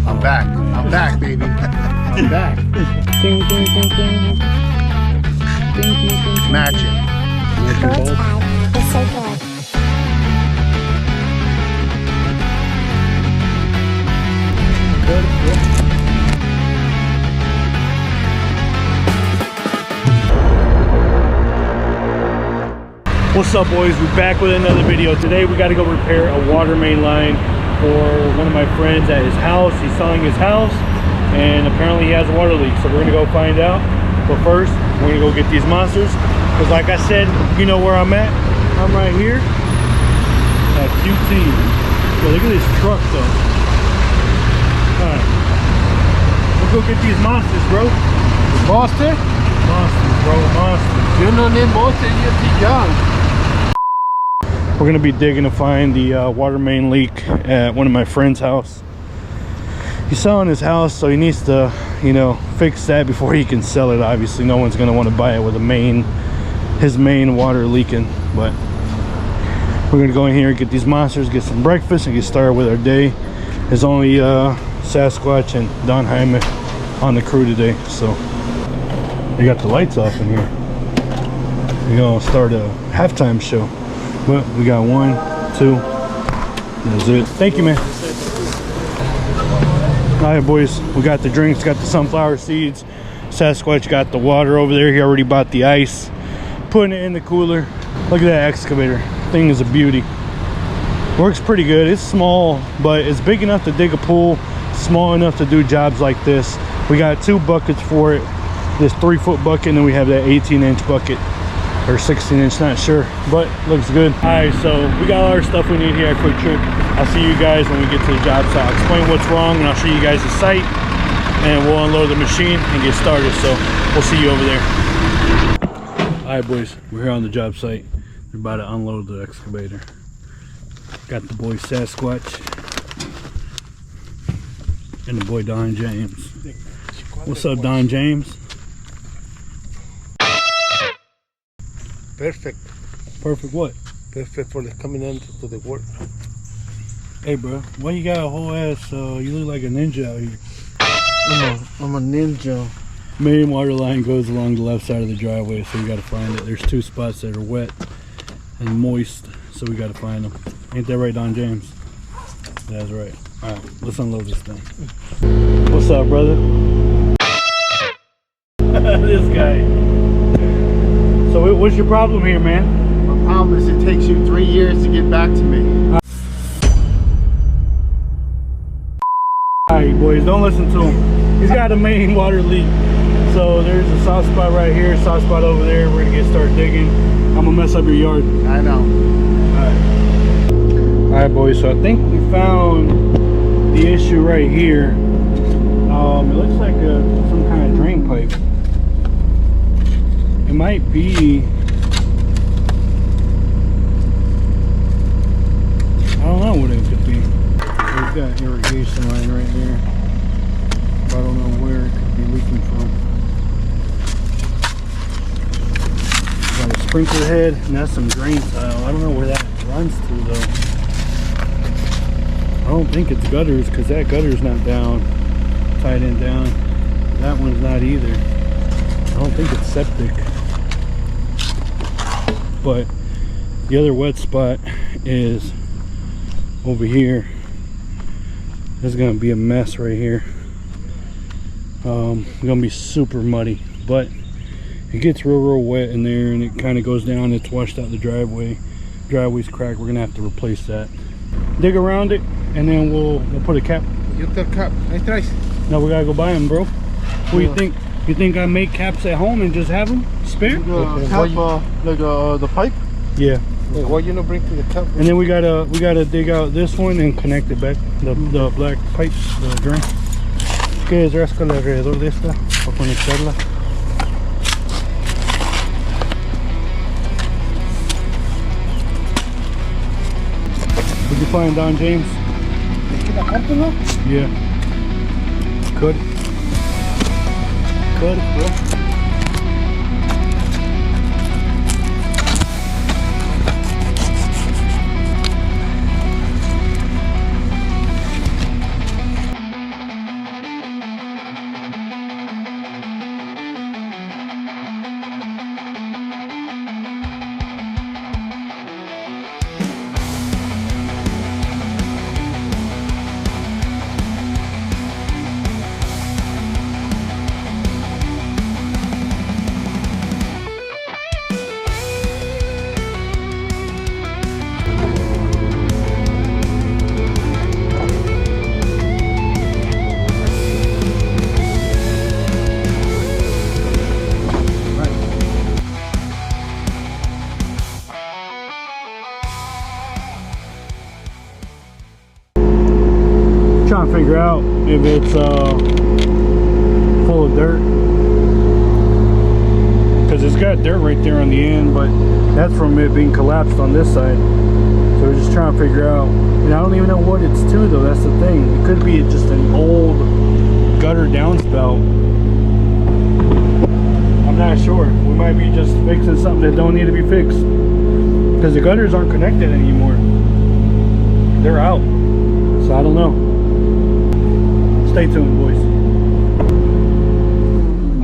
I'm back. I'm back, baby. I'm back. Ding, ding, ding, ding. Ding, ding, ding, ding. Matching. Matching balls. It's so good. Good, good. What's up, boys? We're back with another video. Today we got to go repair a water main line for one of my friends at his house. He's selling his house and apparently he has a water leak, so we're gonna go find out. But first we're gonna go get these monsters, because like I said, you know where I'm at. I'm right here at QT. Yo, look at this truck though. Alright, let's go get these monsters, bro. Monster? Monsters, bro, monsters. You know name monster, you're too young. We're gonna be digging to find the water main leak at one of my friend's house. He's selling his house, so he needs to, you know, fix that before he can sell it. Obviously, no one's gonna want to buy it with his main water leaking. But we're gonna go in here and get these monsters, get some breakfast, and get started with our day. There's only Sasquatch and Don Jaime on the crew today, so they got the lights off in here. We're gonna start a halftime show. But we got 1, 2. That's it. Thank you, man. All right, boys. We got the drinks, got the sunflower seeds. Sasquatch got the water over there. He already bought the ice. Putting it in the cooler. Look at that excavator. Thing is a beauty. Works pretty good. It's small, but it's big enough to dig a pool. Small enough to do jobs like this. We got 2 buckets for it. This 3-foot bucket, and then we have that 18-inch bucket. Or 16-inch, not sure, but looks good. All right, so we got all our stuff we need here at Quick Trip. I'll see you guys when we get to the job site. I'll explain what's wrong, and I'll show you guys the site, and we'll unload the machine and get started. So we'll see you over there. All right, boys, we're here on the job site. We're about to unload the excavator. Got the boy Sasquatch and the boy Don James. What's up, Don James? Perfect. Perfect what? Perfect for the coming into the work. Hey, bro, why you got a whole ass, you look like a ninja out here. I'm a ninja. Main water line goes along the left side of the driveway, so we gotta find it. There's 2 spots that are wet and moist, so we gotta find them. Ain't that right, Don James? That's right. All right, let's unload this thing. What's up, brother? This guy. So what's your problem here, man? My problem is it takes you 3 years to get back to me. Alright, boys, don't listen to him. He's got a main water leak. So there's a soft spot right here, soft spot over there. We're gonna start digging. I'm gonna mess up your yard. I know. Alright, boys, so I think we found the issue right here. It looks like some kind of drain pipe. It might be, I don't know what it could be. We've got irrigation line right here, but I don't know where it could be leaking from. Got a sprinkler head, and that's some drain tile. I don't know where that runs to though. I don't think it's gutters, because that gutter's not down, tied in down. That one's not either. I don't think it's septic. But the other wet spot is over here. There's gonna be a mess right here. It's gonna be super muddy, but it gets real wet in there, and it kind of goes down. It's washed out the driveway. Driveway's cracked. We're gonna have to replace that. Dig around it, and then we'll put a cap. Get the cap. Nice tries. No, we gotta go buy them, bro. What do you think? You think I make caps at home and just have them spare? Cap, the pipe? Yeah. Like, why you not bring to the cap? And then we gotta dig out this one and connect it back. The black pipe, the drain. ¿Qué es rascarle alrededor de esta para conectarla? Did you find Don James? Yeah. Cut it. Cut it, bro. out if it's full of dirt, because it's got dirt right there on the end, but that's from it being collapsed on this side. So we're just trying to figure out, and I don't even know what it's to though. That's the thing. It could be just an old gutter downspout. I'm not sure. We might be just fixing something that don't need to be fixed, because the gutters aren't connected anymore. They're out. So I don't know. Stay tuned, boys.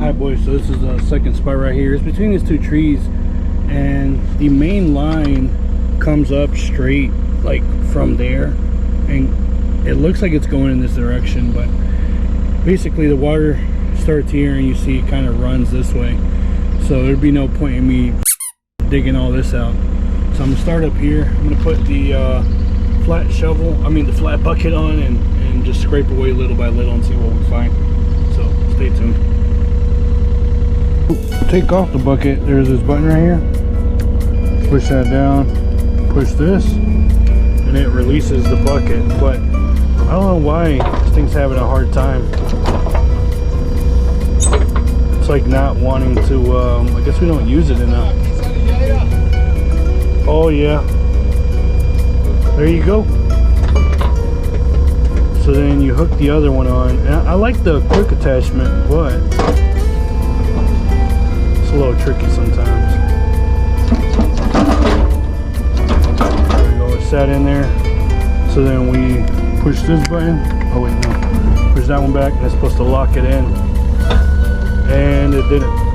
Alright, boys, so this is the second spot right here. It's between these two trees, and the main line comes up straight like from there, and it looks like it's going in this direction, but basically the water starts here and you see it kind of runs this way. So there'd be no point in me digging all this out. So I'm gonna start up here. I'm gonna put the flat the flat bucket on and just scrape away little by little and see what we find. So stay tuned. Take off the bucket. There's this button right here. Push that down, push this, and it releases the bucket. But I don't know why this thing's having a hard time. It's like not wanting to, I guess we don't use it enough. Oh yeah, there you go. So then you hook the other one on. And I like the quick attachment, but it's a little tricky sometimes. There we go, it's set in there. So then we push this button. Oh wait, no. Push that one back, and it's supposed to lock it in. And it didn't.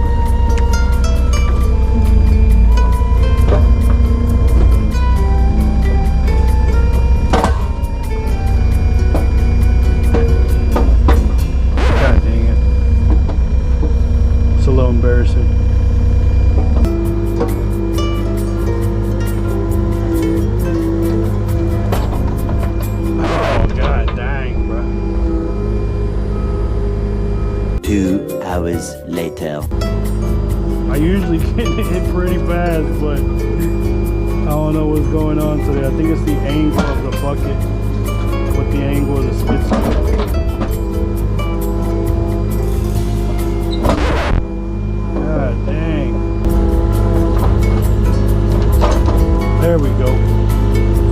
Embarrassing. Oh god dang, bro. 2 hours later. I usually get it pretty fast, but I don't know what's going on today. I think it's the angle of the bucket with the angle of the skid steer. Dang. There we go.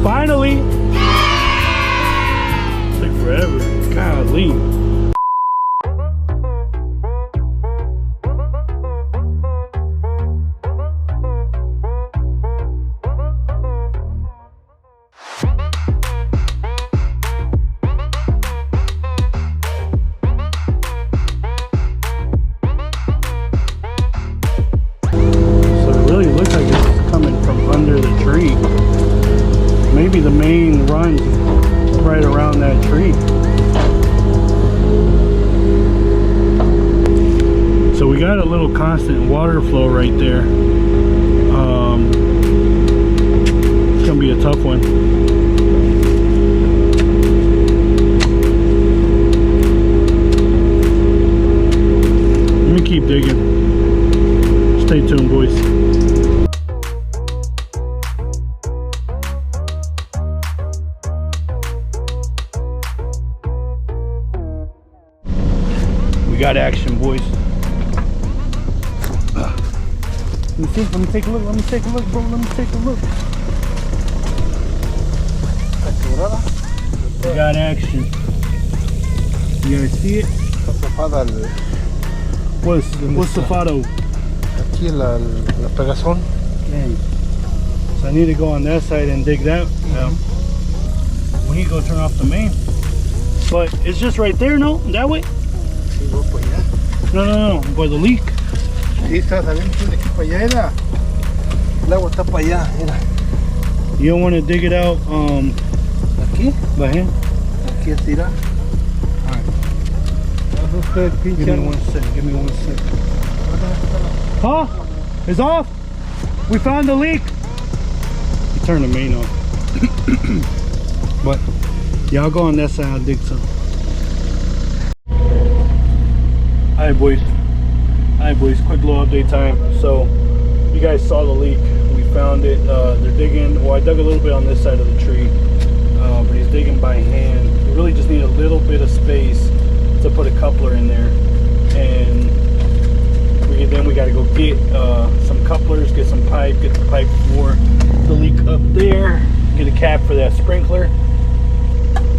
Finally! Took forever. Golly. Maybe the main runs right around that tree. So we got a little constant water flow right there. It's gonna be a tough one. Let me keep digging. Stay tuned, boys. Got action, boys. Let me see. Let me take a look. Let me take a look, bro. Let me take a look. We got action. You guys see it? What's the photo? Aquí la pegazón. Dang. So I need to go on that side and dig that out. We need to go turn off the main. But it's just right there, no? That way? No, by the leak. Sí, está saliendo de aquí para allá, era. El agua está para allá, mira. You don't want to dig it out, Aquí, by hand? aquí estira. Alright. Give me 1 second, give me 1 second. Huh? It's off? We found the leak. You turn the main off. But, yeah, I'll go on that side, I'll dig some. Alright boys, quick little update time. So you guys saw the leak, we found it. They're digging, well I dug a little bit on this side of the tree, but he's digging by hand. really just need a little bit of space to put a coupler in there, and then we got to go get some couplers, get some pipe, get the pipe for the leak up there, get a cap for that sprinkler.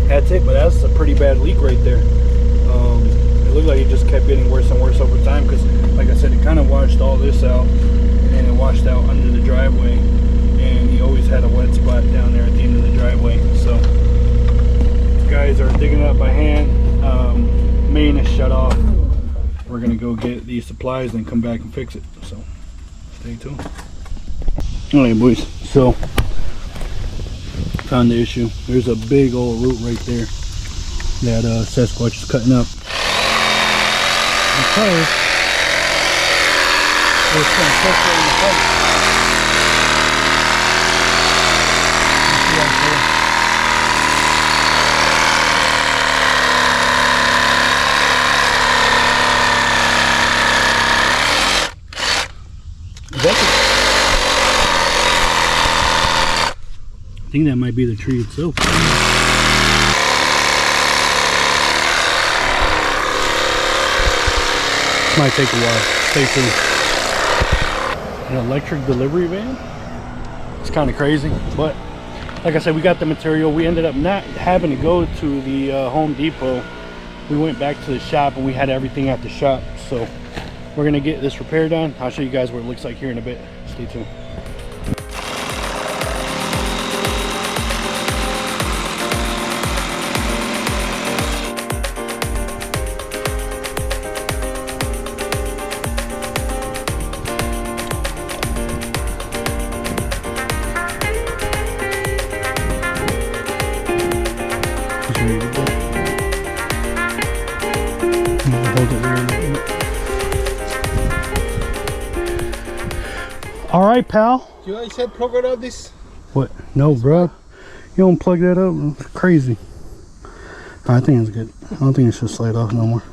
That's it. But that's a pretty bad leak right there. It looked like it just kept getting worse and worse over time, because like I said, it kind of washed all this out, and it washed out under the driveway, and he always had a wet spot down there at the end of the driveway. So guys are digging it up by hand. Main is shut off. We're gonna go get these supplies and come back and fix it, so stay tuned. Alright boys, so found the issue. There's a big old root right there that Sasquatch is cutting up, because there's some pressure in the pipe. You see right there. I think that might be the tree itself. Might take a while. Stay tuned. An electric delivery van? It's kind of crazy, but like I said, we got the material. We ended up not having to go to the Home Depot. We went back to the shop and we had everything at the shop. So we're gonna get this repair done. I'll show you guys what it looks like here in a bit. Stay tuned. All right, pal. You guys said plug it out this. What? No, bro. You don't plug that up. It's crazy. I think it's good. I don't think it should slide off no more.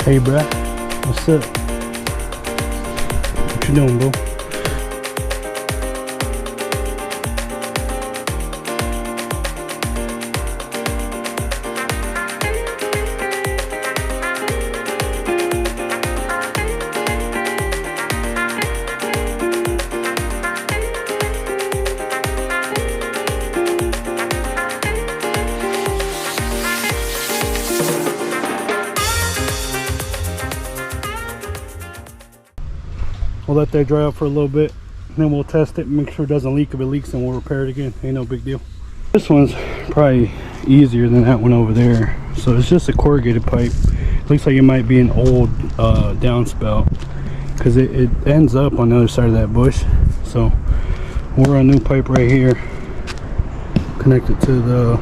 Hey, bruh. What's up? What you doing, bro? We'll let that dry out for a little bit, and then we'll test it and make sure it doesn't leak. If it leaks, then we'll repair it again. Ain't no big deal. This one's probably easier than that one over there. So it's just a corrugated pipe. Looks like it might be an old downspout, because it ends up on the other side of that bush. So we're on a new pipe right here, connected to the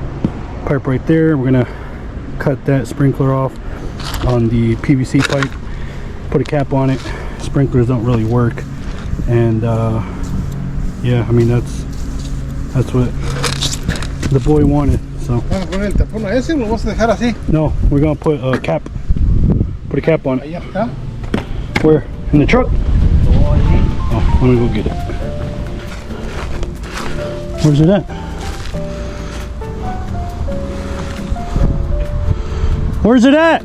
pipe right there. We're gonna cut that sprinkler off on the PVC pipe, put a cap on it. Sprinklers don't really work, and yeah, I mean that's what the boy wanted. So no, we're gonna put a cap, put a cap on it. Where? In the truck? Oh, I'm gonna go get it. Where's it at? Where's it at?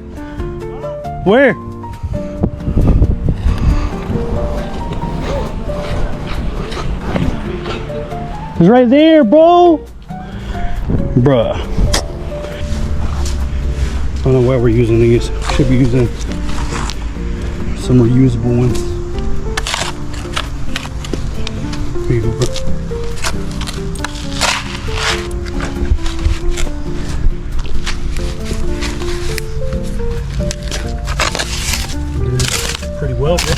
Where? It's right there, bro. Bruh. I don't know why we're using these. Should be using some reusable ones. Here you go, bro. Pretty well, bro.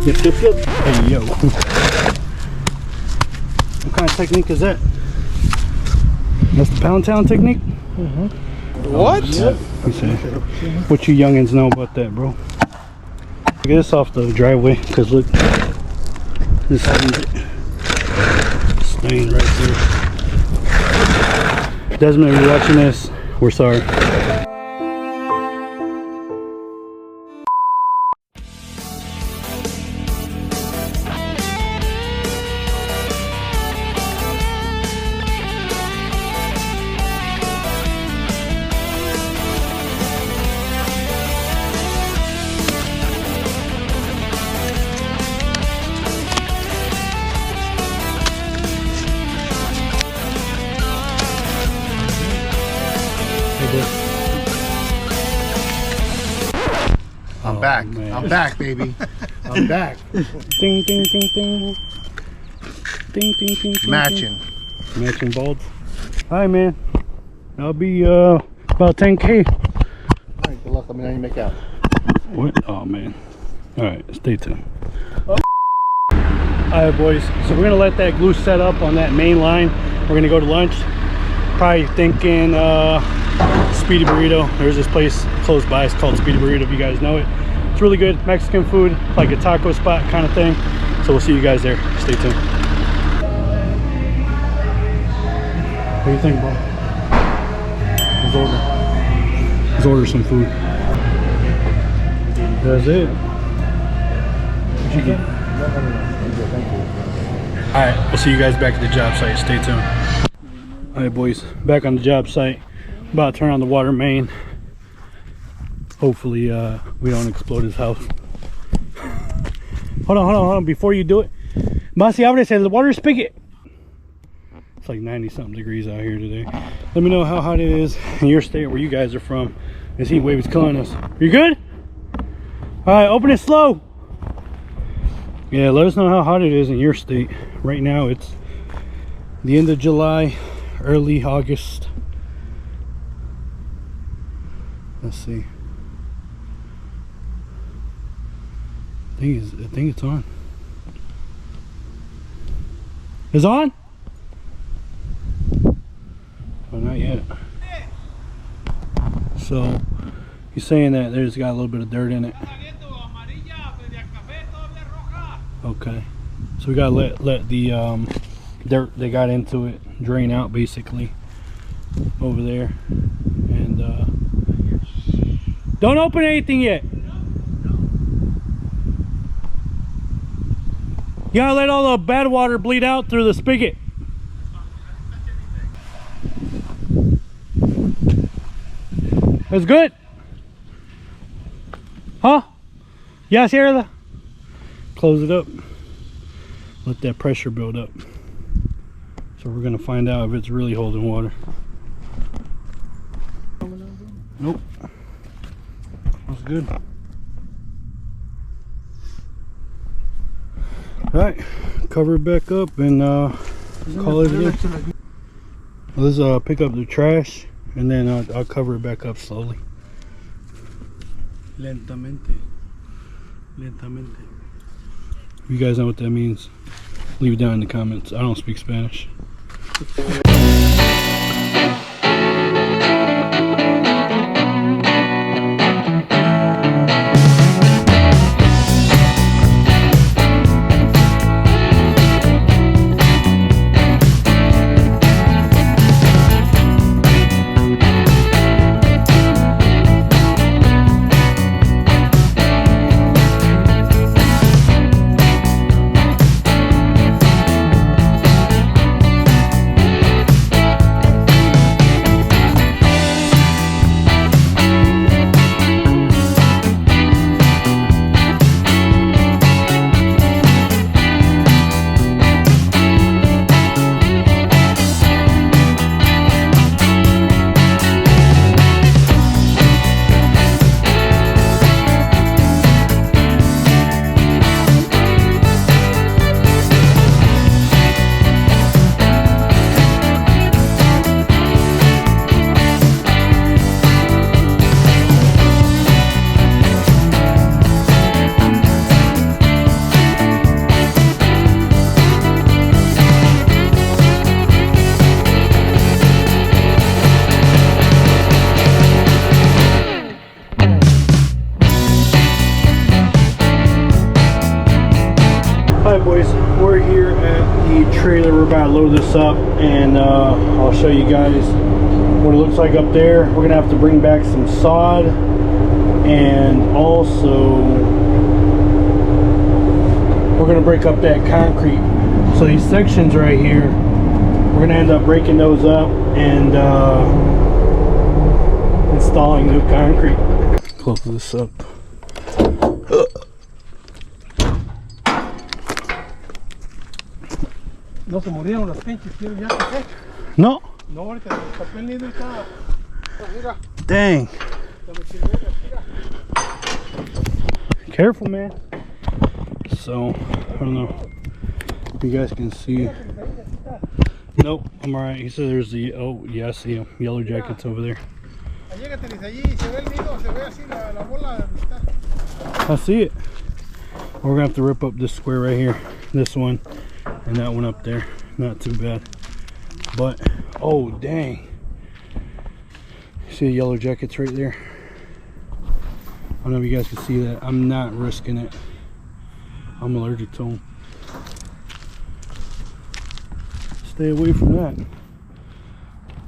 Yep. Yep. Hey, yo. What kind of technique is that? That's the pound town technique? What? Yep. What you youngins know about that, bro? Get this off the driveway, because look, this stain right there. Desmond, if you're watching this, we're sorry. I'm back. Man. I'm back, baby. I'm back. Ding, ding, ding, ding. Ding, ding, ding, ding. Matching. Matching bulbs. Hi, man. I'll be about 10K. All right, good luck. Let me know how you make out. What? Oh, man. All right, stay tuned. All right, boys. So we're gonna let that glue set up on that main line. We're gonna go to lunch. Probably thinking Speedy Burrito. There's this place close by. It's called Speedy Burrito, if you guys know it. It's really good Mexican food, like a taco spot kind of thing. So we'll see you guys there. Stay tuned. What do you think, bro? Let's order some food. That's it. What you get? Alright, we'll see you guys back at the job site. Stay tuned. Alright, boys, back on the job site. About to turn on the water main. Hopefully we don't explode his house. Hold on. Before you do it, Masi, abre el water spigot. It's like 90 something degrees out here today. Let me know how hot it is in your state, where you guys are from. This heat wave is killing us. You good? Alright, open it slow. Yeah, let us know how hot it is in your state. Right now it's the end of July, early August. Let's see. I think it's on. It's on? Oh, not yet. So he's saying that there's got a little bit of dirt in it. Okay. So we gotta let the dirt they got into it drain out, basically, over there. And don't open anything yet. You gotta let all the bad water bleed out through the spigot. That's good. Huh? Yeah, Sierra. Close it up. Let that pressure build up. So we're gonna find out if it's really holding water. Nope. That's good. Alright, cover it back up and call it in. Let's pick up the trash and then I'll cover it back up slowly. Lentamente. Lentamente. If you guys know what that means, leave it down in the comments. I don't speak Spanish. Hi boys, we're here at the trailer. We're about to load this up, and I'll show you guys what it looks like up there. We're gonna have to bring back some sod, and also we're gonna break up that concrete. So these sections right here, we're gonna end up breaking those up and installing new concrete. Close this up. No se murieron las pinches, tío, ya que sé. No. No, ahorita tapé el nido y está. Mira. Dang. Se me sirvió la tira. Careful, man. So, I don't know if you guys can see. Nope, I'm alright. He said there's the, oh, yeah, I see him. Yellow Jackets over there. Allégate allí, se ve el nido, se ve así la bola. I see it. We're gonna have to rip up this square right here. This one and that one up there. Not too bad. But, oh, dang. See the Yellow Jackets right there? I don't know if you guys can see that. I'm not risking it. I'm allergic to them. Stay away from that.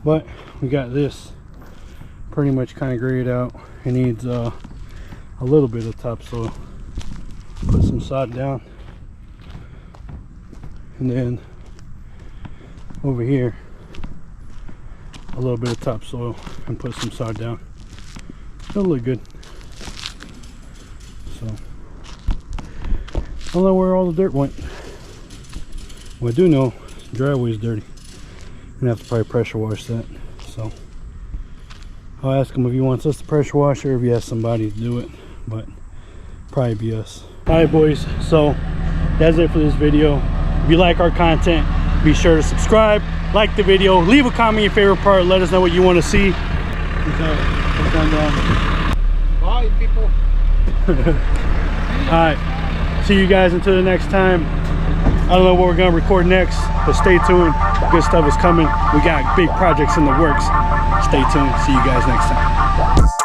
But we got this pretty much kind of grayed out. It needs a little bit of topsoil. Put some sod down, and then over here a little bit of topsoil and put some sod down. It'll look good. So I don't know where all the dirt went. Well, I do know the driveway is dirty. I'm gonna have to probably pressure wash that. So I'll ask him if he wants us to pressure wash or if he has somebody to do it, but probably be us. Alright boys, so that's it for this video. If you like our content, be sure to subscribe, like the video, leave a comment your favorite part, let us know what you want to see. Bye, people. Alright, see you guys until the next time. I don't know what we're gonna record next, but stay tuned. Good stuff is coming. We got big projects in the works. Stay tuned. See you guys next time.